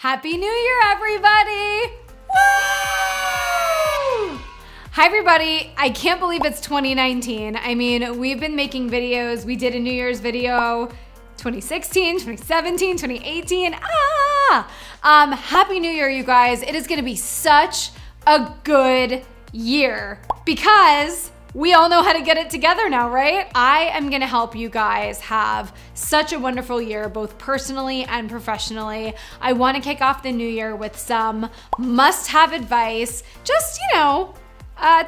Happy New Year, everybody! Woo! Hi, everybody. I can't believe it's 2019. I mean, we've been making videos. We did a New Year's video 2016, 2017, 2018. Happy New Year, you guys. It is gonna be such a good year because we all know how to get it together now, right? I am gonna help you guys have such a wonderful year, both personally and professionally. I wanna kick off the new year with some must-have advice, just,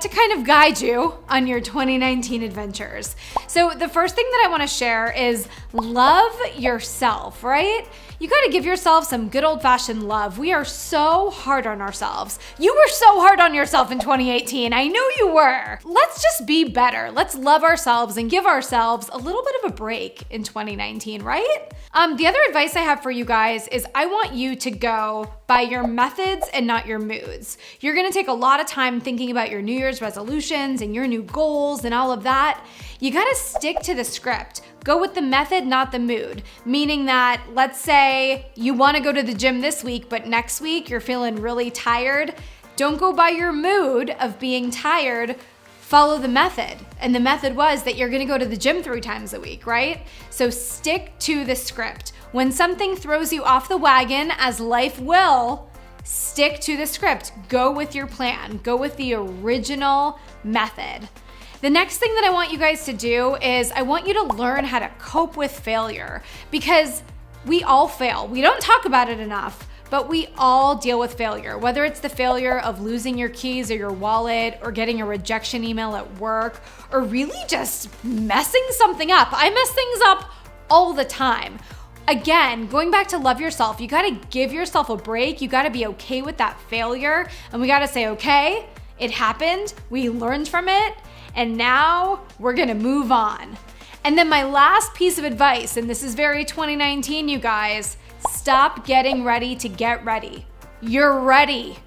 to kind of guide you on your 2019 adventures. So the first thing that I wanna share is love yourself, right? You gotta give yourself some good old-fashioned love. We are so hard on ourselves. You were so hard on yourself in 2018. I know you were. Let's just be better. Let's love ourselves and give ourselves a little bit of a break in 2019, right? The other advice I have for you guys is I want you to go by your methods and not your moods. You're gonna take a lot of time thinking about your New Year's resolutions and your new goals and all of that. You gotta stick to the script. Go with the method, not the mood. Meaning that, let's say you wanna go to the gym this week, but next week you're feeling really tired. Don't go by your mood of being tired, follow the method. And the method was that you're gonna go to the gym 3 times a week, right? So stick to the script. When something throws you off the wagon, as life will, stick to the script. Go with your plan. Go with the original method. The next thing that I want you guys to do is I want you to learn how to cope with failure, because we all fail. We don't talk about it enough, but we all deal with failure, whether it's the failure of losing your keys or your wallet or getting a rejection email at work or really just messing something up. I mess things up all the time. Again, going back to love yourself, you gotta give yourself a break. You gotta be okay with that failure. And we gotta say, okay, it happened. We learned from it. And now we're gonna move on. And then my last piece of advice, and this is very 2019, you guys, stop getting ready to get ready. You're ready.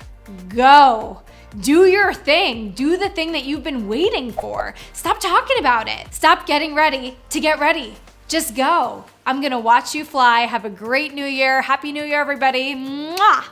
Go. Do your thing. Do the thing that you've been waiting for. Stop talking about it. Stop getting ready to get ready. Just go. I'm gonna watch you fly. Have a great new year. Happy New Year, everybody. Mwah!